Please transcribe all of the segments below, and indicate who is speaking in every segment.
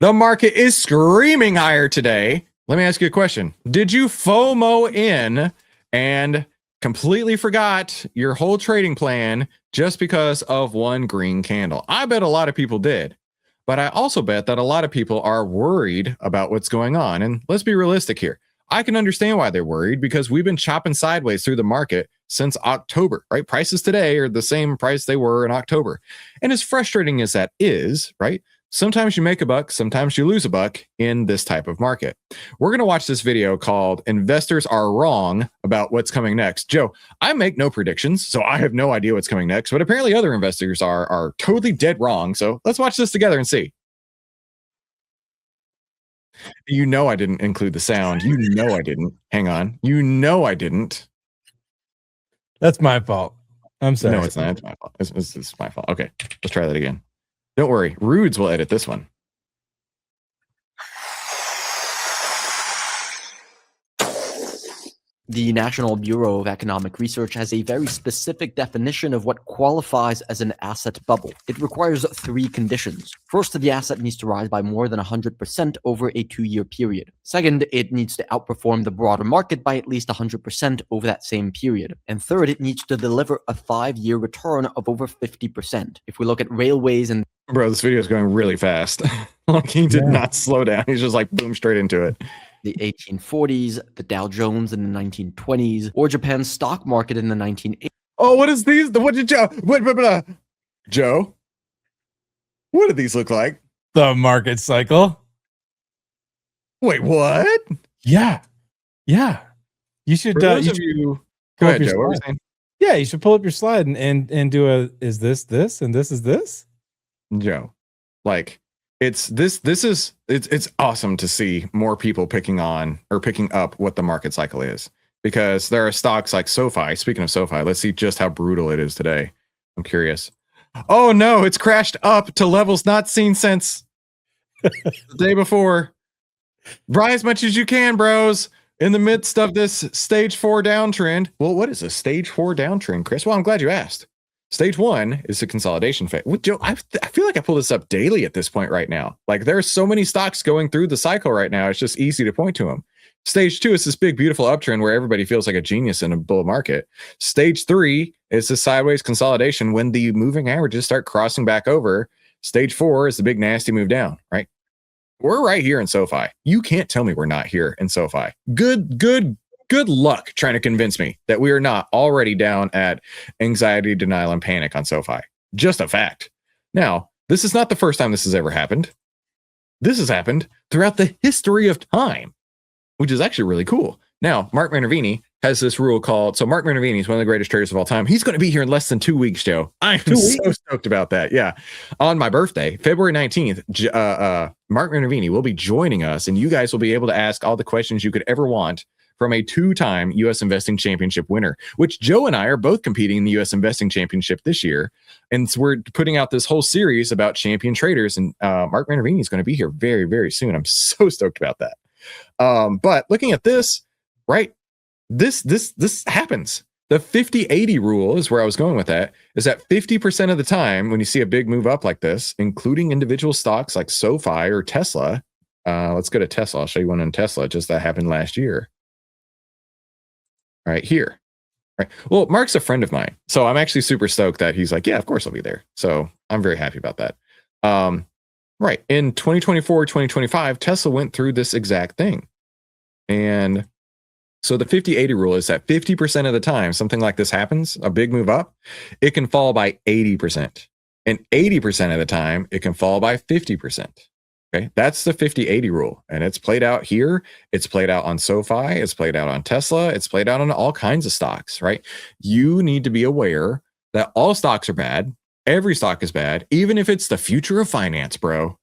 Speaker 1: The market is screaming higher today. Let me ask you a question. Did you FOMO in and completely forgot your whole trading plan just because of one green candle? I bet a lot of people did. But I also bet that a lot of people are worried about what's going on. And let's be realistic here. I can understand why they're worried because we've been chopping sideways through the market since October, right? Prices today are the same price they were in October. And as frustrating as that is, right? Sometimes you make a buck, sometimes you lose a buck in this type of market. We're going to watch this video called Investors Are Wrong About What's Coming Next. Joe, I make no predictions, so I have no idea what's coming next, but apparently other investors are totally dead wrong. So let's watch this together and see. You know I didn't include the sound. You know I didn't. Hang on. You know I didn't.
Speaker 2: That's my fault. I'm sorry.
Speaker 1: No, it's not. It's my fault. It's my fault. Okay, let's try that again. Don't worry. Rudes will edit this one.
Speaker 3: The National Bureau of Economic Research has a very specific definition of what qualifies as an asset bubble. It requires 3 conditions. First, the asset needs to rise by more than 100% over a 2-year period. Second, it needs to outperform the broader market by at least 100% over that same period. And third, it needs to deliver a 5-year return of over 50%. If we look at railways and...
Speaker 1: Bro, this video is going really fast. Like he did not slow down. He's just like boom straight into it.
Speaker 3: The 1840s, the Dow Jones in the 1920s, or Japan's stock market in the 1980s.
Speaker 1: Oh, what is these? What did Joe? Joe? What do these look like?
Speaker 2: The market cycle.
Speaker 1: Wait, what?
Speaker 2: Yeah. You should.
Speaker 1: For those of you, go ahead, Joe. What were you saying?
Speaker 2: Yeah, you should pull up your slide and do a. Is this and this is this?
Speaker 1: Joe, like. It's awesome to see more people picking up what the market cycle is, because there are stocks like SOFI. Speaking of SOFI, let's see just how brutal it is today. I'm curious. Oh no, it's crashed up to levels not seen since the day before. Buy as much as you can, bros, in the midst of this stage 4 downtrend. Well, what is a stage 4 downtrend, Chris? Well, I'm glad you asked. Stage 1 is the consolidation phase. Joe, I feel like I pull this up daily at this point right now. Like there are so many stocks going through the cycle right now. It's just easy to point to them. Stage 2 is this big, beautiful uptrend where everybody feels like a genius in a bull market. Stage 3 is the sideways consolidation when the moving averages start crossing back over. Stage 4 is the big, nasty move down, right? We're right here in SOFI. You can't tell me we're not here in SOFI. Good luck trying to convince me that we are not already down at anxiety, denial, and panic on SOFI. Just a fact. Now, this is not the first time this has ever happened. This has happened throughout the history of time, which is actually really cool. Now, Mark Minervini has this rule called, so Mark Minervini is one of the greatest traders of all time. He's going to be here in less than 2 weeks, Joe. I am so stoked about that. Yeah. On my birthday, February 19th, Mark Minervini will be joining us, and you guys will be able to ask all the questions you could ever want from a 2-time U.S. Investing Championship winner, which Joe and I are both competing in the U.S. Investing Championship this year. And so we're putting out this whole series about champion traders, and Mark Minervini is going to be here very, very soon. I'm so stoked about that. But looking at this, right, this happens. The 50-80 rule is where I was going with that, is that 50% of the time when you see a big move up like this, including individual stocks like SOFI or Tesla, let's go to Tesla. I'll show you one on Tesla, just that happened last year. Right here. Right. Well, Mark's a friend of mine, so I'm actually super stoked that he's like, yeah, of course I'll be there. So I'm very happy about that. Right. In 2024, 2025, Tesla went through this exact thing. And so the 50-80 rule is that 50% of the time something like this happens, a big move up, it can fall by 80%. And 80% of the time, it can fall by 50%. Okay, that's the 50-80 rule. And it's played out here. It's played out on SOFI. It's played out on Tesla. It's played out on all kinds of stocks, right? You need to be aware that all stocks are bad. Every stock is bad. Even if it's the future of finance, bro,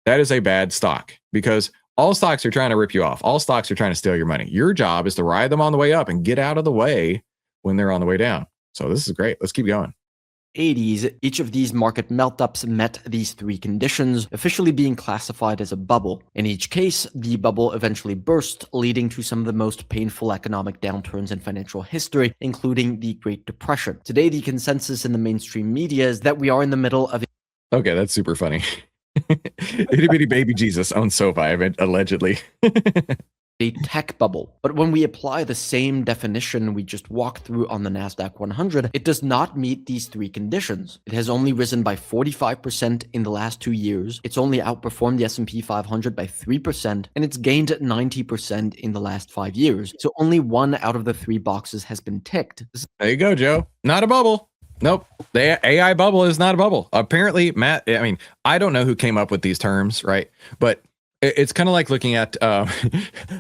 Speaker 1: that is a bad stock, because all stocks are trying to rip you off. All stocks are trying to steal your money. Your job is to ride them on the way up and get out of the way when they're on the way down. So this is great. Let's keep going.
Speaker 3: 80s, each of these market melt-ups met these 3 conditions, officially being classified as a bubble. In each case, the bubble eventually burst, leading to some of the most painful economic downturns in financial history, including the Great Depression. Today, the consensus in the mainstream media is that we are in the middle of...
Speaker 1: Okay, that's super funny. Itty bitty baby Jesus owns SoFi, I mean, allegedly.
Speaker 3: A tech bubble. But when we apply the same definition we just walked through on the NASDAQ 100, it does not meet these three conditions. It has only risen by 45% in the last 2 years. It's only outperformed the S&P 500 by 3%, and it's gained 90% in the last 5 years. So only one out of the three boxes has been ticked.
Speaker 1: There you go, Joe. Not a bubble. Nope. The AI bubble is not a bubble. Apparently, Matt, I mean, I don't know who came up with these terms, right? But it's kind of like looking at, I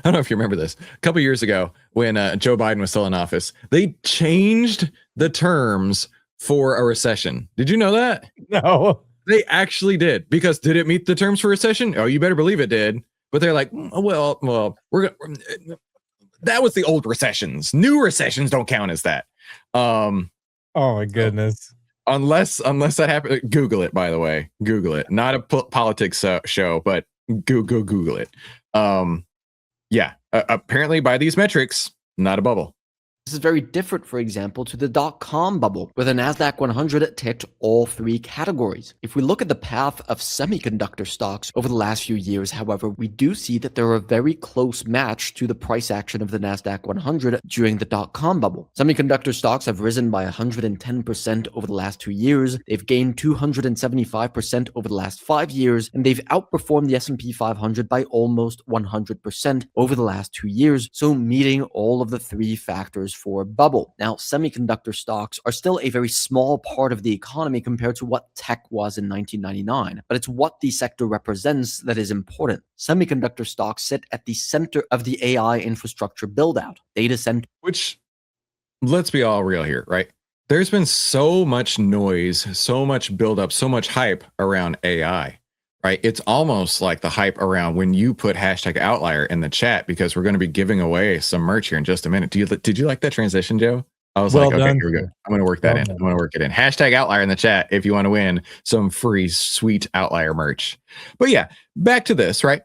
Speaker 1: don't know if you remember this, a couple years ago when Joe Biden was still in office, they changed the terms for a recession. Did you know that?
Speaker 2: No.
Speaker 1: They actually did. Because did it meet the terms for recession? Oh, you better believe it did. But they're like, well, that was the old recessions. New recessions don't count as that.
Speaker 2: Oh my goodness.
Speaker 1: Unless that happened. Google it, by the way. Google it. Not a politics show, but Google it. Yeah, apparently by these metrics, not a bubble.
Speaker 3: This is very different, for example, to the dot-com bubble, where the NASDAQ 100 ticked all three categories. If we look at the path of semiconductor stocks over the last few years, however, we do see that they're a very close match to the price action of the NASDAQ 100 during the dot-com bubble. Semiconductor stocks have risen by 110% over the last 2 years. They've gained 275% over the last 5 years, and they've outperformed the S&P 500 by almost 100% over the last 2 years, so meeting all of the three factors for a bubble. Now, semiconductor stocks are still a very small part of the economy compared to what tech was in 1999, but it's what the sector represents that is important. Semiconductor stocks sit at the center of the AI infrastructure build-out. Data center,
Speaker 1: which, let's be all real here, right? There's been so much noise, so much buildup, so much hype around AI. Right, it's almost like the hype around when you put hashtag outlier in the chat, because we're going to be giving away some merch here in just a minute. Did you like that transition, Joe? I was like, okay, here we go. I'm going to work that in. I'm going to work it in. Hashtag outlier in the chat if you want to win some free sweet outlier merch. But yeah, back to this, right?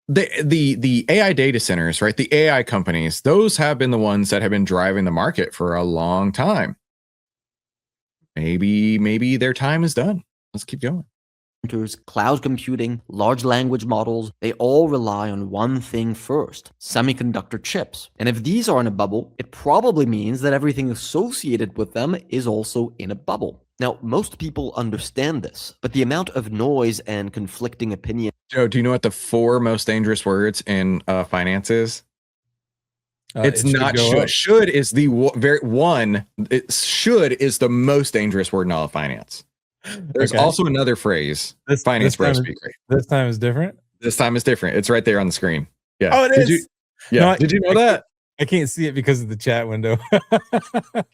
Speaker 1: The AI data centers, right? The AI companies, those have been the ones that have been driving the market for a long time. Maybe their time is done. Let's keep going.
Speaker 3: Cloud computing, large language models, they all rely on one thing first: semiconductor chips. And if these are in a bubble, it probably means that everything associated with them is also in a bubble. Now, most people understand this, but the amount of noise and conflicting opinions.
Speaker 1: Joe, do you know what the 4 most dangerous words in finance is? It's not should. Should is the very one. Should is the most dangerous word in all of finance. There's also another phrase. Finance bro speak.
Speaker 2: This time is different.
Speaker 1: This time is different. It's right there on the screen. Yeah.
Speaker 2: Oh, it is.
Speaker 1: Did you know that?
Speaker 2: I can't see it because of the chat window.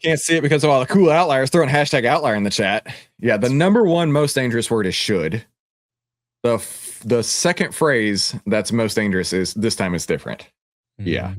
Speaker 1: Can't see it because of all the cool outliers throwing hashtag outlier in the chat. Yeah, the number 1 most dangerous word is should. The second phrase that's most dangerous is this time is different. Yeah.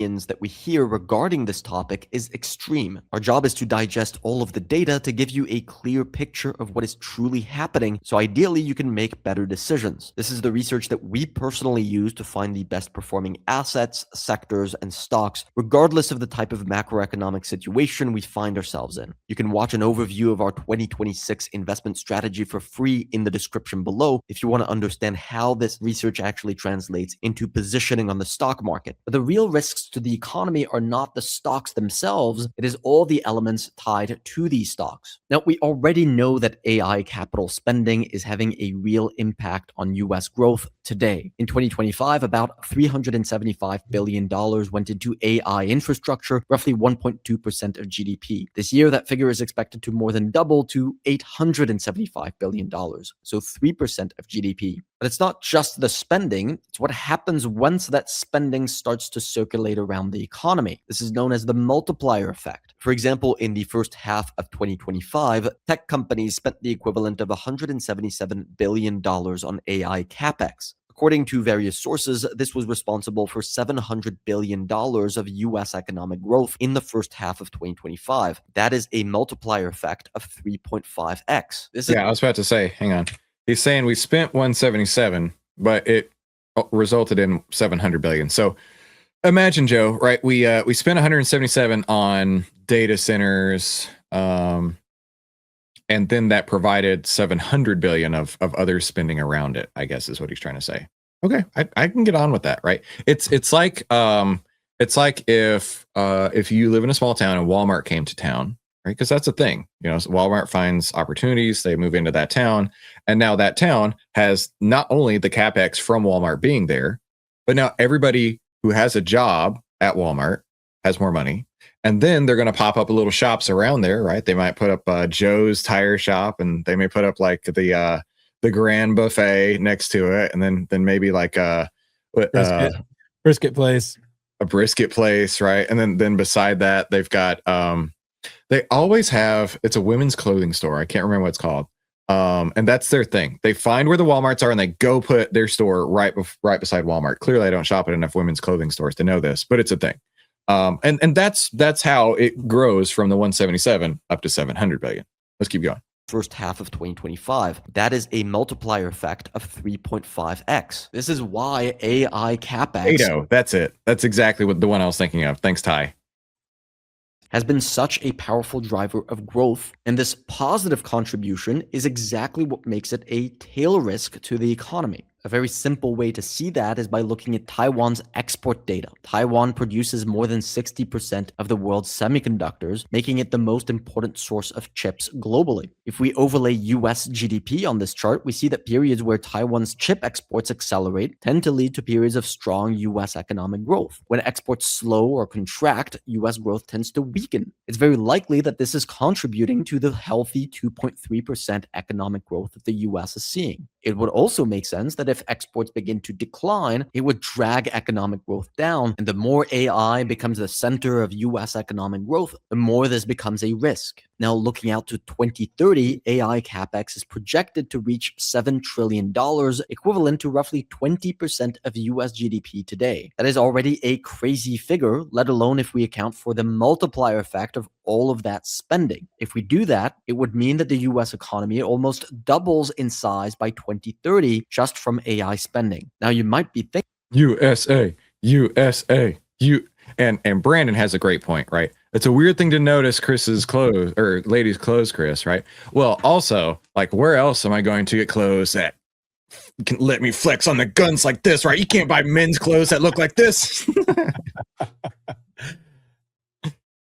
Speaker 3: That we hear regarding this topic is extreme. Our job is to digest all of the data to give you a clear picture of what is truly happening, so ideally you can make better decisions. This is the research that we personally use to find the best performing assets, sectors, and stocks, regardless of the type of macroeconomic situation we find ourselves in. You can watch an overview of our 2026 investment strategy for free in the description below if you want to understand how this research actually translates into positioning on the stock market. But the real risks to the economy are not the stocks themselves, it is all the elements tied to these stocks. Now, we already know that AI capital spending is having a real impact on US growth today. In 2025, about $375 billion went into AI infrastructure, roughly 1.2% of GDP. This year, that figure is expected to more than double to $875 billion, so 3% of GDP. But it's not just the spending, it's what happens once that spending starts to circulate around the economy. This is known as the multiplier effect. For example, in the first half of 2025, tech companies spent the equivalent of $177 billion on AI capex. According to various sources, this was responsible for $700 billion of US economic growth in the first half of 2025. That is a multiplier effect of 3.5x.
Speaker 1: I was about to say, hang on. He's saying we spent 177, but it resulted in 700 billion. So imagine, Joe, right? We spent 177 on data centers, and and then that provided 700 billion of other spending around it, I guess is what he's trying to say. Okay, I can get on with that, right? It's like if you live in a small town and Walmart came to town, right? Because that's a thing, so Walmart finds opportunities, they move into that town, and now that town has not only the capex from Walmart being there, but now everybody who has a job at Walmart has more money. And then they're going to pop up little shops around there, right? They might put up Joe's Tire Shop, and they may put up like the Grand Buffet next to it, and then maybe like
Speaker 2: brisket place,
Speaker 1: a brisket place, right? And then beside that, they've got they always have, it's a women's clothing store. I can't remember what it's called. And that's their thing. They find where the Walmarts are and they go put their store right beside Walmart. Clearly, I don't shop at enough women's clothing stores to know this, but it's a thing. And that's how it grows from the 177 up to 700 billion. Let's keep going.
Speaker 3: First half of 2025. That is a multiplier effect of 3.5x. This is why AI capex.
Speaker 1: That's it. That's exactly what the one I was thinking of. Thanks, Ty.
Speaker 3: Has been such a powerful driver of growth, and this positive contribution is exactly what makes it a tail risk to the economy. A very simple way to see that is by looking at Taiwan's export data. Taiwan produces more than 60% of the world's semiconductors, making it the most important source of chips globally. If we overlay US GDP on this chart, we see that periods where Taiwan's chip exports accelerate tend to lead to periods of strong US economic growth. When exports slow or contract, US growth tends to weaken. It's very likely that this is contributing to the healthy 2.3% economic growth that the US is seeing. It would also make sense that if exports begin to decline, it would drag economic growth down. And the more AI becomes the center of US economic growth, the more this becomes a risk. Now, looking out to 2030, AI capex is projected to reach $7 trillion, equivalent to roughly 20% of US GDP today. That is already a crazy figure, let alone if we account for the multiplier effect of all of that spending. If we do that, it would mean that the US economy almost doubles in size by 2030 just from AI spending. Now, you might be thinking,
Speaker 1: USA. And Brandon has a great point, right? It's a weird thing to notice Chris's clothes or ladies' clothes, Chris, right? Well, also, like, where else am I going to get clothes that can let me flex on the guns like this, right? You can't buy men's clothes that look like this.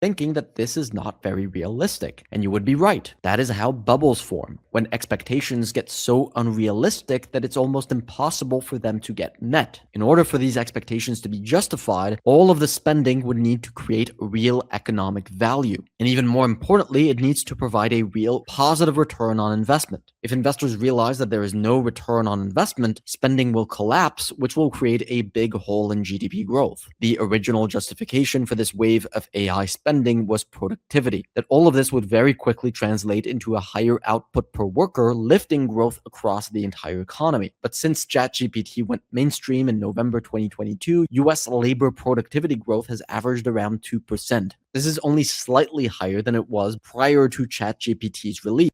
Speaker 3: thinking that this is not very realistic. And you would be right. That is how bubbles form, when expectations get so unrealistic that it's almost impossible for them to get met. In order for these expectations to be justified, all of the spending would need to create real economic value. And even more importantly, it needs to provide a real positive return on investment. If investors realize that there is no return on investment, spending will collapse, which will create a big hole in GDP growth. The original justification for this wave of AI spending was productivity, that all of this would very quickly translate into a higher output per worker, lifting growth across the entire economy. But since ChatGPT went mainstream in November 2022, US labor productivity growth has averaged around 2%. This is only slightly higher than it was prior to ChatGPT's release.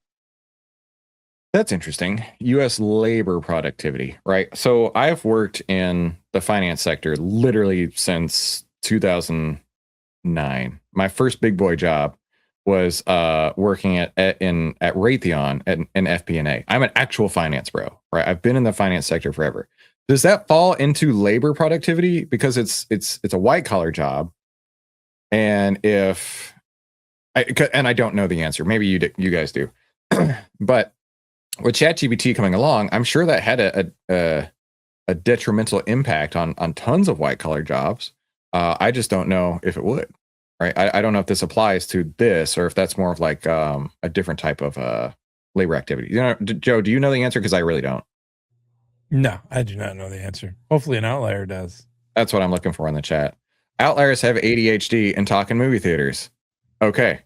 Speaker 1: That's interesting. US labor productivity, right? So I've worked in the finance sector literally since 2009. My first big boy job was working at Raytheon in FP&A. I'm an actual finance bro, right? I've been in the finance sector forever. Does that fall into labor productivity because it's a white collar job? And I don't know the answer. Maybe you guys do, but with ChatGPT coming along, I'm sure that had a detrimental impact on tons of white collar jobs. I just don't know if it would. Right. I don't know if this applies to this or if that's more of like a different type of labor activity. You know, Joe, do you know the answer? Because I really don't.
Speaker 2: No, I do not know the answer. Hopefully an outlier does.
Speaker 1: That's what I'm looking for in the chat. Outliers have ADHD and talk in movie theaters. Okay.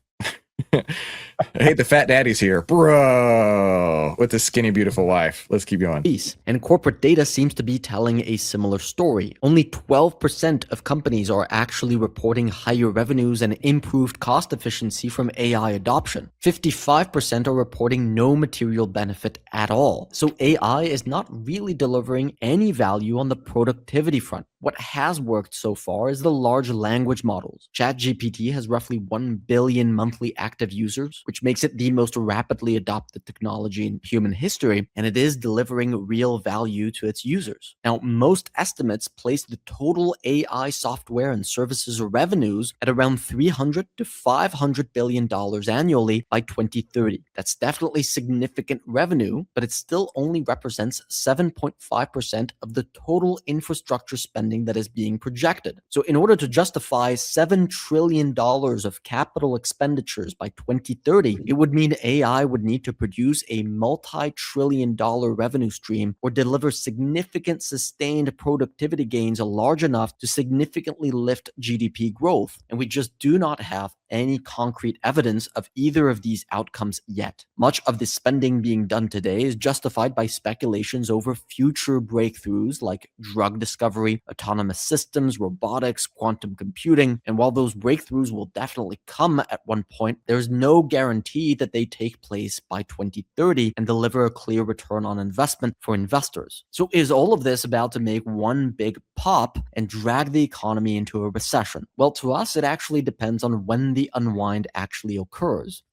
Speaker 1: Hey, the fat daddy's here, bro, with the skinny, beautiful wife. Let's keep going.
Speaker 3: And corporate data seems to be telling a similar story. Only 12% of companies are actually reporting higher revenues and improved cost efficiency from AI adoption. 55% are reporting no material benefit at all. So AI is not really delivering any value on the productivity front. What has worked so far is the large language models. ChatGPT has roughly 1 billion monthly active users, which makes it the most rapidly adopted technology in human history, and it is delivering real value to its users. Now, most estimates place the total AI software and services revenues at around $300 to $500 billion annually by 2030. That's definitely significant revenue, but it still only represents 7.5% of the total infrastructure spending that is being projected. So in order to justify $7 trillion of capital expenditures by 2030, it would mean AI would need to produce a multi-trillion-dollar revenue stream or deliver significant sustained productivity gains large enough to significantly lift GDP growth. And we just do not have any concrete evidence of either of these outcomes yet. Much of the spending being done today is justified by speculations over future breakthroughs like drug discovery, autonomous systems, robotics, quantum computing. And while those breakthroughs will definitely come at one point, there's no guarantee that they take place by 2030 and deliver a clear return on investment for investors. So is all of this about to make one big pop and drag the economy into a recession? Well, to us, it actually depends on when the unwind actually occurs.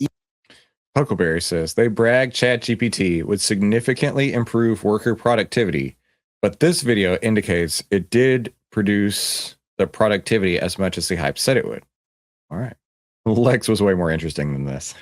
Speaker 1: Huckleberry says they brag ChatGPT would significantly improve worker productivity, but this video indicates it did produce the productivity as much as the hype said it would. All right. Lex was way more interesting than this.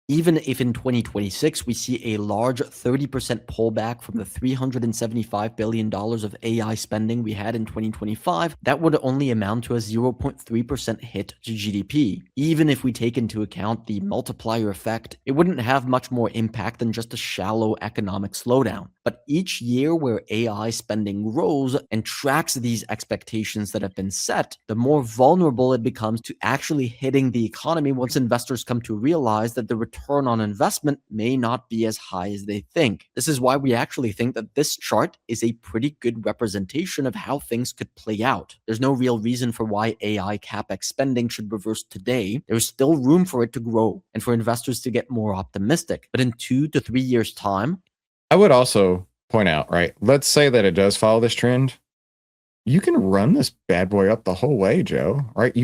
Speaker 3: Even if in 2026 we see a large 30% pullback from the $375 billion of AI spending we had in 2025, that would only amount to a 0.3% hit to GDP. Even if we take into account the multiplier effect, it wouldn't have much more impact than just a shallow economic slowdown. But each year where AI spending grows and tracks these expectations that have been set, the more vulnerable it becomes to actually hitting the economy once investors come to realize that the return on investment may not be as high as they think. This is why we actually think that this chart is a pretty good representation of how things could play out. There's no real reason for why AI capex spending should reverse today. There's still room for it to grow and for investors to get more optimistic. But in 2 to 3 years' time,
Speaker 1: I would also point out, right? Let's say that it does follow this trend. You can run this bad boy up the whole way, Joe. Right?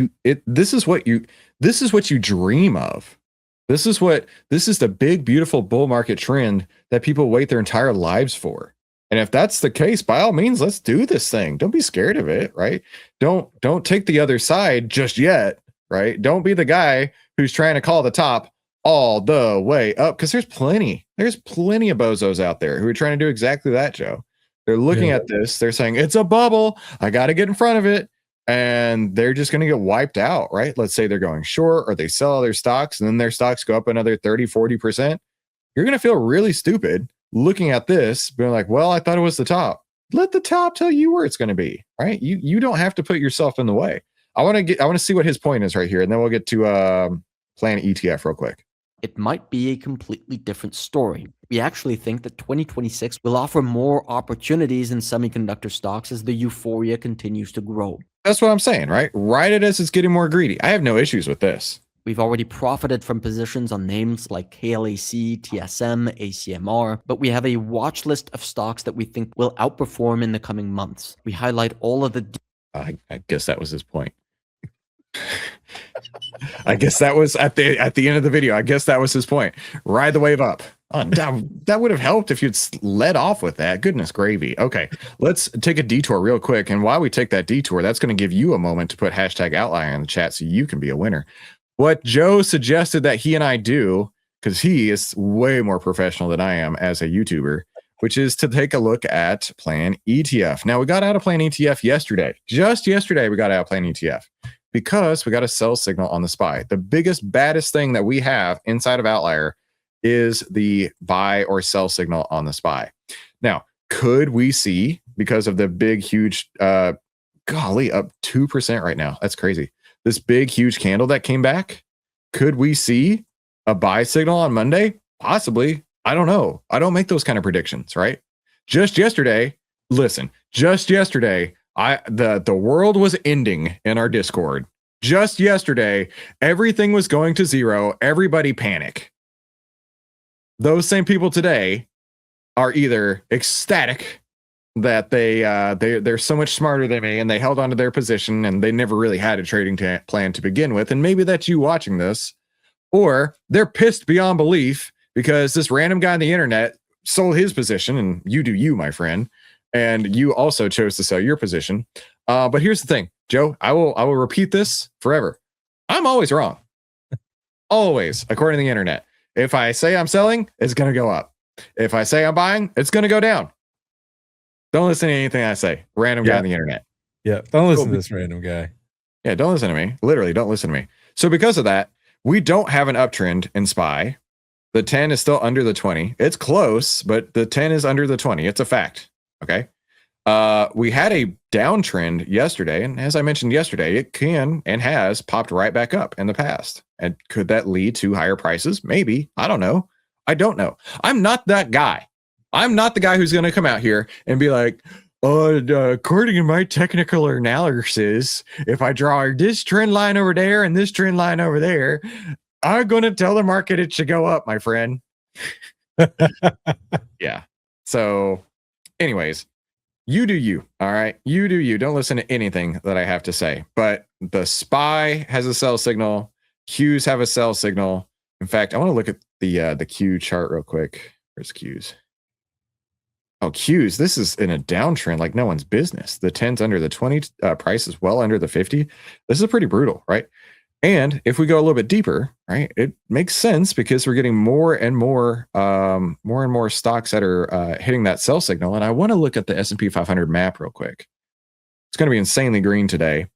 Speaker 1: This is what you dream of. This is the big, beautiful bull market trend that people wait their entire lives for. And if that's the case, by all means, let's do this thing. Don't be scared of it, right? Don't take the other side just yet, right? Don't be the guy who's trying to call the top all the way up, because there's plenty of bozos out there who are trying to do exactly that, Joe. They're looking at this, they're saying it's a bubble, I got to get in front of it, and they're just going to get wiped out, right? Let's say they're going short or they sell all their stocks and then their stocks go up another 30-40%. You're going to feel really stupid looking at this, being like, well, I thought it was the top. Let the top tell you where it's going to be, right? You don't have to put yourself in the way. I want to see what his point is right here, and then we'll get to plan ETF real quick.
Speaker 3: It might be a completely different story. We actually think that 2026 will offer more opportunities in semiconductor stocks as the euphoria continues to grow.
Speaker 1: That's what I'm saying, right? Ride it as it's getting more greedy. I have no issues with this.
Speaker 3: We've already profited from positions on names like KLAC, TSM, ACMR, but we have a watch list of stocks that we think will outperform in the coming months. We highlight all of the...
Speaker 1: I guess that was his point. I guess that was at the end of the video. I guess that was his point. Ride the wave up. Oh, that would have helped if you'd led off with that. Goodness gravy. Okay, let's take a detour real quick. And while we take that detour, that's going to give you a moment to put hashtag outlier in the chat so you can be a winner. What Joe suggested that he and I do, because he is way more professional than I am as a YouTuber, which is to take a look at Plan ETF. Now, we got out of Plan ETF yesterday. Just yesterday, we got out of Plan ETF. Because we got a sell signal on the SPY. The biggest, baddest thing that we have inside of Outlier is the buy or sell signal on the SPY. Now, could we see, because of the big, huge, golly, up 2% right now. That's crazy. This big, huge candle that came back. Could we see a buy signal on Monday? Possibly. I don't know. I don't make those kind of predictions, right? Just yesterday, the world was ending in our Discord. Just yesterday, everything was going to zero. Everybody panic. Those same people today are either ecstatic that they're so much smarter than me and they held onto their position and they never really had a trading plan to begin with. And maybe that's you watching this, or they're pissed beyond belief because this random guy on the internet sold his position, and you do you, my friend, and you also chose to sell your position. But here's the thing, Joe, I will repeat this forever. I'm always wrong. Always, according to the internet. If I say I'm selling, it's going to go up. If I say I'm buying, it's going to go down. Don't listen to anything I say. Random guy on the internet.
Speaker 2: Yeah, don't listen to this random guy.
Speaker 1: Yeah, don't listen to me. Literally, don't listen to me. So because of that, we don't have an uptrend in SPY. The 10 is still under the 20. It's close, but the 10 is under the 20. It's a fact. Okay. We had a downtrend yesterday, and as I mentioned yesterday, it can and has popped right back up in the past. And could that lead to higher prices? Maybe. I don't know. I don't know. I'm not that guy. I'm not the guy who's going to come out here and be like, according to my technical analysis, if I draw this trend line over there and this trend line over there, I'm going to tell the market it should go up, my friend. Yeah. So anyways, you do you. All right. You do you. Don't listen to anything that I have to say. But the SPY has a sell signal. Qs have a sell signal. In fact, I want to look at the Q chart real quick. Where's Qs? Oh, Qs. This is in a downtrend like no one's business. The 10's under the 20, price is well under the 50. This is pretty brutal, right? And if we go a little bit deeper, right, it makes sense because we're getting more and more stocks that are hitting that sell signal. And I want to look at the S&P 500 map real quick. It's going to be insanely green today.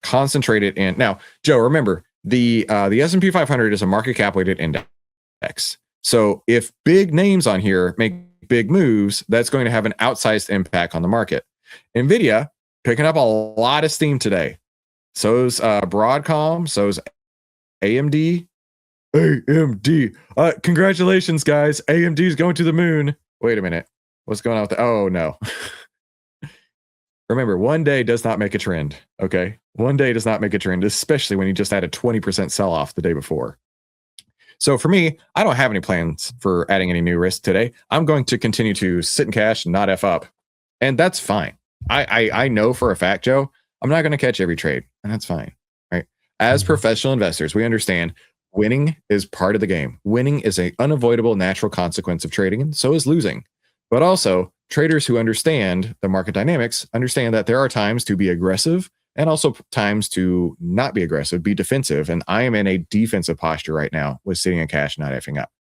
Speaker 1: Concentrated in now, Joe. Remember the S&P 500 is a market cap weighted index. So if big names on here make big moves, that's going to have an outsized impact on the market. Nvidia picking up a lot of steam today. So's Broadcom, so's AMD. AMD. Congratulations, guys. AMD is going to the moon. Wait a minute. What's going on with that? Oh, no. Remember, one day does not make a trend, okay? One day does not make a trend, especially when you just had a 20% sell-off the day before. So for me, I don't have any plans for adding any new risk today. I'm going to continue to sit in cash and not F up. And that's fine. I know for a fact, Joe, I'm not going to catch every trade, and that's fine, right? As professional investors, we understand winning is part of the game. Winning is an unavoidable natural consequence of trading, and so is losing. But also, traders who understand the market dynamics understand that there are times to be aggressive and also times to not be aggressive, be defensive. And I am in a defensive posture right now with sitting in cash, not effing up.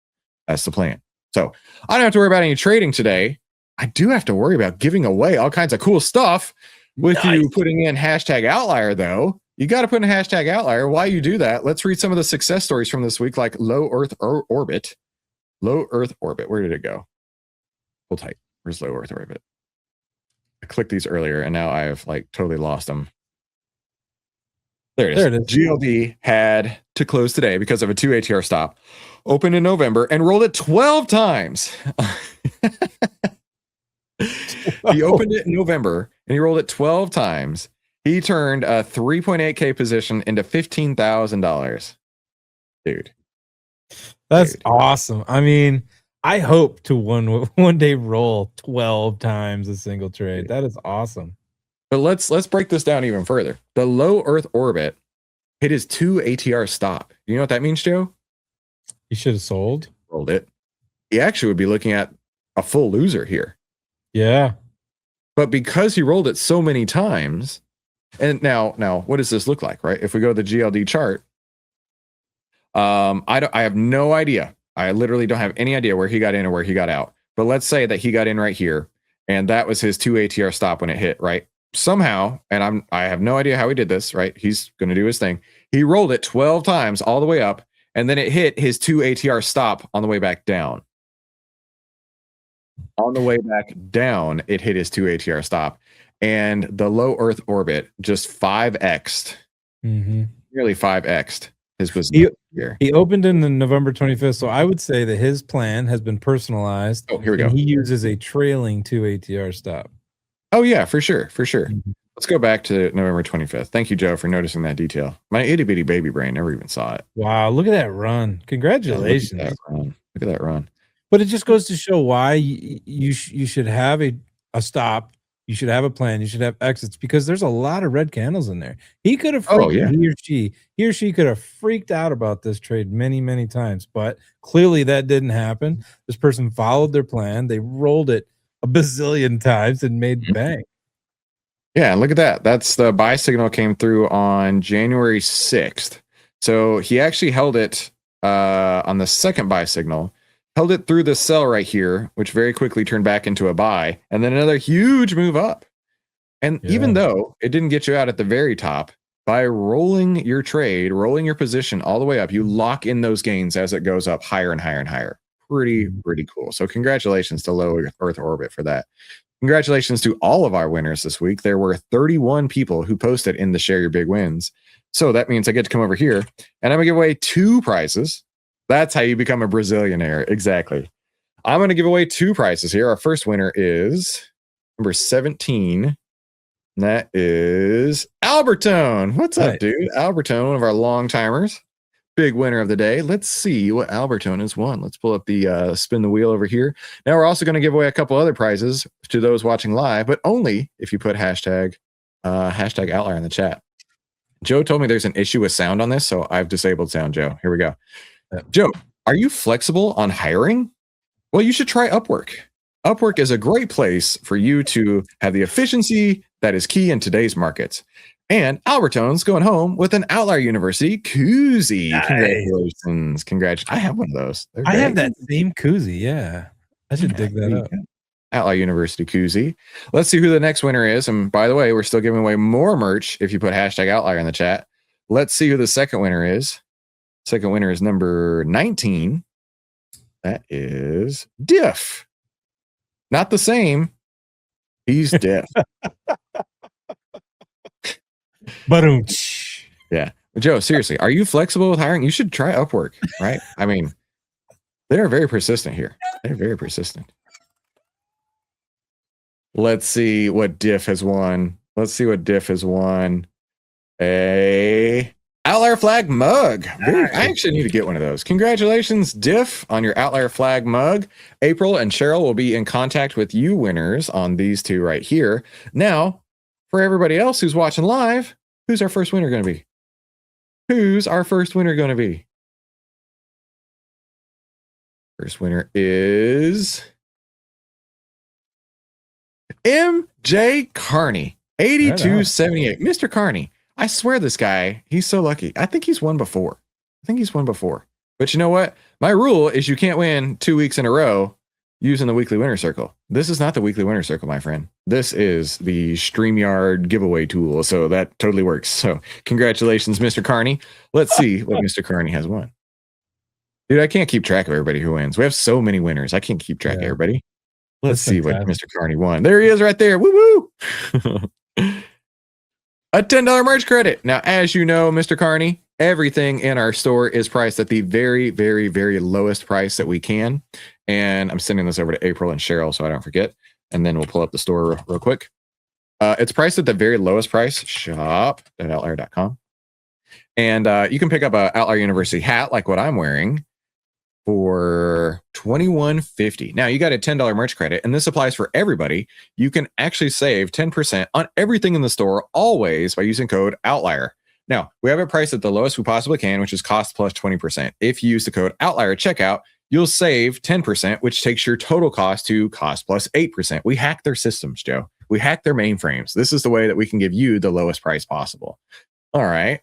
Speaker 1: That's the plan. So I don't have to worry about any trading today. I do have to worry about giving away all kinds of cool stuff with you putting in hashtag outlier, though. You got to put in hashtag outlier. While you do that, let's read some of the success stories from this week, like low Earth orbit. Low Earth orbit. Where did it go? Hold tight. Where's low Earth orbit? I clicked these earlier, and now I've like totally lost them. There it is. GLD had to close today because of a 2 ATR stop. Opened in November and rolled it 12 times. He opened it in November and he rolled it 12 times. He turned a 3.8K position into $15,000. Dude.
Speaker 2: That's awesome. I mean, I hope to one day roll 12 times a single trade. That is awesome.
Speaker 1: But let's break this down even further. The low Earth orbit hit his 2 ATR stop. You know what that means, Joe?
Speaker 2: He should have sold.
Speaker 1: Rolled it. He actually would be looking at a full loser here.
Speaker 2: Yeah.
Speaker 1: But because he rolled it so many times, and now what does this look like, right? If we go to the GLD chart, I have no idea. I literally don't have any idea where he got in or where he got out. But let's say that he got in right here, and that was his 2 ATR stop when it hit, right? Somehow, and I have no idea how he did this, right? He's going to do his thing. He rolled it 12 times all the way up, and then it hit his 2 ATR stop on the way back down. On the way back down, it hit his 2 ATR stop, and the low Earth orbit just 5x'd, nearly 5x'd his position here.
Speaker 2: He opened in the November 25th, so I would say that his plan has been personalized.
Speaker 1: Oh, here we go.
Speaker 2: He uses a trailing 2 ATR stop.
Speaker 1: Oh yeah, for sure. Let's go back to November 25th. Thank you, Joe, for noticing that detail. My itty bitty baby brain never even saw it.
Speaker 2: Wow, look at that run! Congratulations.
Speaker 1: Look at that run.
Speaker 2: But it just goes to show why you should have a stop You should have a plan. You should have exits because there's a lot of red candles in there. He could have he or she could have freaked out about this trade many, many times, but clearly that didn't happen. This person followed their plan. They rolled it a bazillion times and made bank.
Speaker 1: Yeah, look at that. That's the buy signal came through on January 6th. So he actually held it on the second buy signal, held it through the sell right here, which very quickly turned back into a buy, and then another huge move up. And even though it didn't get you out at the very top, by rolling your trade, rolling your position all the way up, you lock in those gains as it goes up higher and higher and higher. Pretty cool. So congratulations to Low Earth Orbit for that. Congratulations to all of our winners this week. There were 31 people who posted in the Share Your Big Wins. So that means I get to come over here and I'm going to give away 2 prizes. That's how you become a Brazilianaire. Exactly. I'm going to give away 2 prizes here. Our first winner is number 17. And that is Albertone. What's up, dude? Albertone, one of our long timers. Big winner of the day. Let's see what Albertone has won. Let's pull up the spin the wheel over here. Now we're also going to give away a couple other prizes to those watching live, but only if you put hashtag Outlier in the chat. Joe told me there's an issue with sound on this, so I've disabled sound, Joe. Here we go. Joe, are you flexible on hiring? Well, you should try Upwork. Upwork is a great place for you to have the efficiency that is key in today's markets. And Albertone's going home with an Outlier University koozie. Nice. Congratulations. I have one of those.
Speaker 2: I have that same koozie. Yeah. I should dig that up.
Speaker 1: Outlier University koozie. Let's see who the next winner is. And by the way, we're still giving away more merch if you put hashtag Outlier in the chat. Let's see who the second winner is. Second winner is number 19. That is Diff. Not the same. He's Diff. Yeah. Joe, seriously, are you flexible with hiring? You should try Upwork, right? I mean, they're very persistent here. They're very persistent. Let's see what Diff has won. A Outlier flag mug. I actually need to get one of those. Congratulations, Diff, on your Outlier flag mug. April and Cheryl will be in contact with you winners on these 2 right here. Now, for everybody else who's watching live, who's our first winner going to be? First winner is MJ Carney, 8278. Mr. Carney, I swear this guy, he's so lucky. I think he's won before. But you know what? My rule is you can't win 2 weeks in a row using the weekly winner circle. This is not the weekly winner circle, my friend. This is the StreamYard giveaway tool. So that totally works. So congratulations, Mr. Carney. Let's see what Mr. Carney has won. Dude, I can't keep track of everybody who wins. We have so many winners. I can't keep track of everybody. Let's see what Mr. Carney won. There he is right there. Woo woo. A $10 merch credit. Now, as you know, Mr. Carney, everything in our store is priced at the very, very, very lowest price that we can. And I'm sending this over to April and Cheryl so I don't forget. And then we'll pull up the store real quick. It's priced at the very lowest price, shop.outlier.com. And you can pick up a Outlier University hat like what I'm wearing for $21.50. Now you got a $10 merch credit, and this applies for everybody. You can actually save 10% on everything in the store always by using code Outlier. Now we have it priced at the lowest we possibly can, which is cost plus 20%. If you use the code Outlier at checkout, you'll save 10%, which takes your total cost to cost plus 8%. We hack their systems, Joe. We hack their mainframes. This is the way that we can give you the lowest price possible. All right.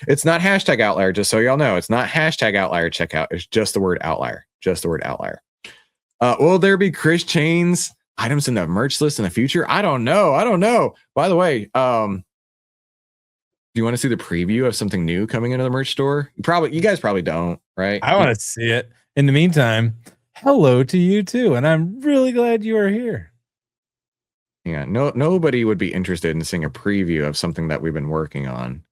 Speaker 1: It's not hashtag Outlier, just so y'all know. It's not hashtag Outlier checkout. It's just the word Outlier. Will there be Chris Chain's items in the merch list in the future? I don't know. By the way, do you want to see the preview of something new coming into the merch store? You guys probably don't, right?
Speaker 2: I want to see it. In the meantime, hello to you too, and I'm really glad you are here.
Speaker 1: Yeah, nobody would be interested in seeing a preview of something that we've been working on.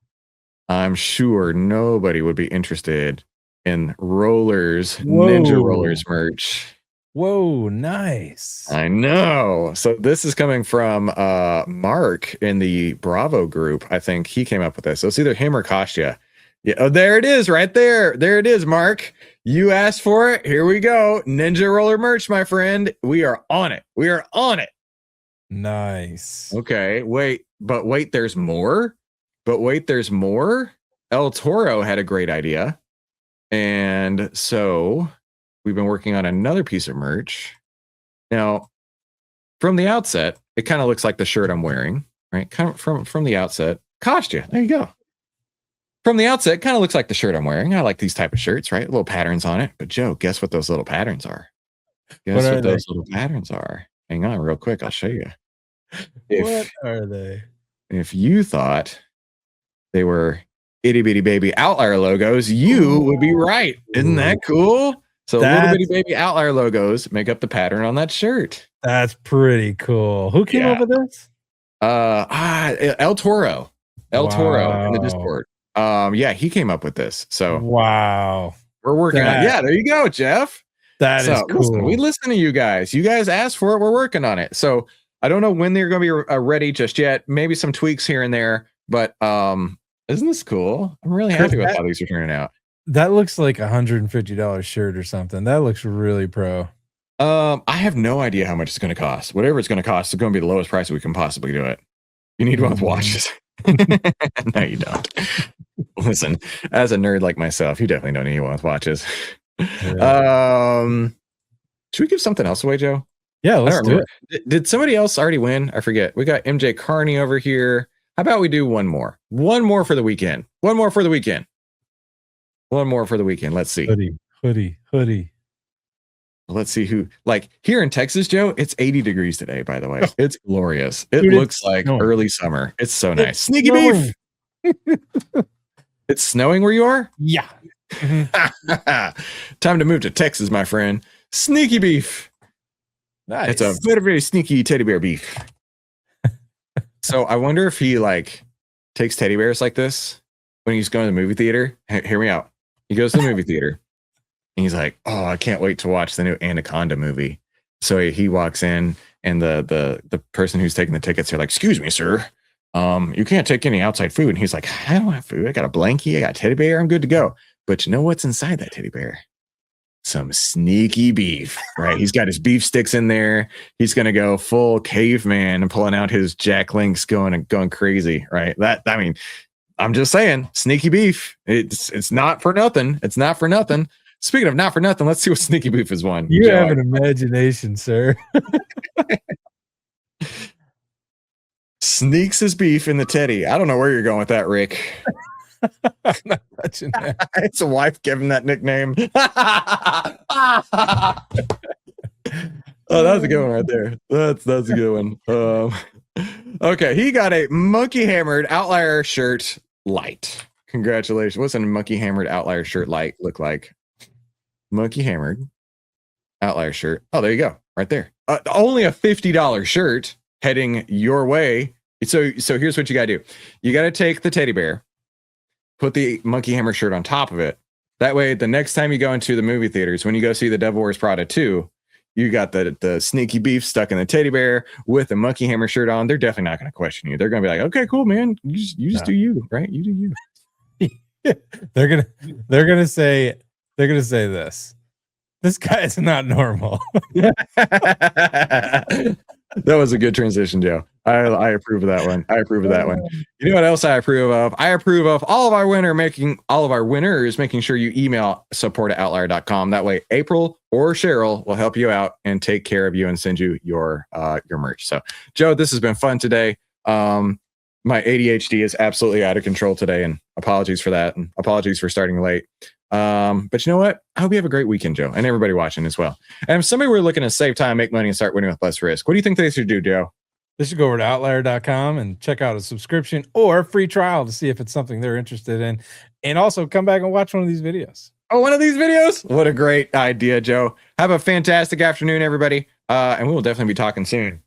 Speaker 1: I'm sure nobody would be interested in Ninja Rollers merch.
Speaker 2: Whoa, nice.
Speaker 1: I know. So this is coming from Mark in the Bravo group. I think he came up with this. So it's either him or Kostya. Yeah, oh, there it is right there. There it is, Mark. You asked for it. Here we go. Ninja Roller merch, my friend. We are on it.
Speaker 2: Nice.
Speaker 1: Okay, wait, there's more. There's more. El Toro had a great idea. And so we've been working on another piece of merch. Now, from the outset, it kind of looks like the shirt I'm wearing, right? Kind of from the outset. Cost you. There you go. From the outset, it kind of looks like the shirt I'm wearing. I like these type of shirts, right? Little patterns on it. But Joe, guess what those little patterns are? Guess what those little patterns are? Hang on real quick. I'll show you.
Speaker 2: What are they?
Speaker 1: If you thought they were itty bitty baby outlier logos, you would be right. Isn't that cool? So little bitty baby outlier logos make up the pattern on that shirt.
Speaker 2: That's pretty cool. Who came up with this?
Speaker 1: El Toro. El Toro in the Discord. Yeah, he came up with this. So
Speaker 2: wow.
Speaker 1: We're working on it. Yeah, there you go, Jeff.
Speaker 2: That is cool.
Speaker 1: Listen, we listen to you guys. You guys asked for it. We're working on it. So I don't know when they're going to be ready just yet. Maybe some tweaks here and there. But isn't this cool? I'm really happy with how these are turning out.
Speaker 2: That looks like $150 shirt or something. That looks really pro.
Speaker 1: I have no idea how much it's going to cost. Whatever it's going to cost, it's going to be the lowest price we can possibly do it. You need one with watches. No, you don't. Listen, as a nerd like myself, you definitely don't need one with watches. Yeah. Should we give something else away, Joe?
Speaker 2: Yeah, let's do
Speaker 1: it. Did somebody else already win? I forget. We got MJ Carney over here. How about we do one more? One more for the weekend. One more for the weekend. Let's see.
Speaker 2: Hoodie.
Speaker 1: Let's see who. Like here in Texas, Joe, it's 80 degrees today, by the way. It's glorious. It looks like early summer. It's so nice. Sneaky beef. It's snowing where you are?
Speaker 2: Yeah.
Speaker 1: Time to move to Texas, my friend. Sneaky beef. Nice. It's a very, very sneaky teddy bear beef. So I wonder if he like takes teddy bears like this when he's going to the movie theater. Hear me out. He goes to the movie theater and he's like, "Oh, I can't wait to watch the new Anaconda movie." So he walks in and the person who's taking the tickets are like, "Excuse me, sir. You can't take any outside food." And he's like, "I don't have food. I got a blankie. I got a teddy bear. I'm good to go." But you know what's inside that teddy bear? Some sneaky beef, right? He's got his beef sticks in there. He's going to go full caveman and pulling out his Jack Links going crazy, right? I'm just saying, sneaky beef. It's not for nothing. It's not for nothing. Speaking of not for nothing, let's see what sneaky beef is one.
Speaker 2: You have an imagination, sir.
Speaker 1: Sneaks his beef in the teddy. I don't know where you're going with that, Rick.
Speaker 2: I'm not touching that.
Speaker 1: It's a wife giving that nickname. Oh, that's a good one right there. That's a good one. Okay, he got a monkey hammered outlier shirt light. Congratulations. What's a monkey hammered outlier shirt light look like? Monkey hammered outlier shirt. Oh, there you go. Right there. Only a $50 shirt heading your way. So here's what you got to do. You got to take the teddy bear, put the monkey hammer shirt on top of it. That way, the next time you go into the movie theaters, when you go see The Devil Wears Prada 2, you got the sneaky beef stuck in the teddy bear with the monkey hammer shirt on. They're definitely not going to question you. They're going to be like, "Okay, cool, man. You just do you, right? You do you."
Speaker 2: They're gonna say this. This guy is not normal.
Speaker 1: That was a good transition, Joe. I approve of that one. You know what else I approve of? I approve of all of our winners making sure you email support@outlier.com. That way April or Cheryl will help you out and take care of you and send you your merch. So Joe, this has been fun today. My ADHD is absolutely out of control today, and apologies for that, and apologies for starting late. But you know what? I hope you have a great weekend, Joe, and everybody watching as well. And if somebody were looking to save time, make money, and start winning with less risk, what do you think they should do, Joe?
Speaker 2: They should go over to outlier.com and check out a subscription or free trial to see if it's something they're interested in. And also come back and watch one of these videos.
Speaker 1: Oh, one of these videos? What a great idea, Joe. Have a fantastic afternoon, everybody. And we will definitely be talking soon.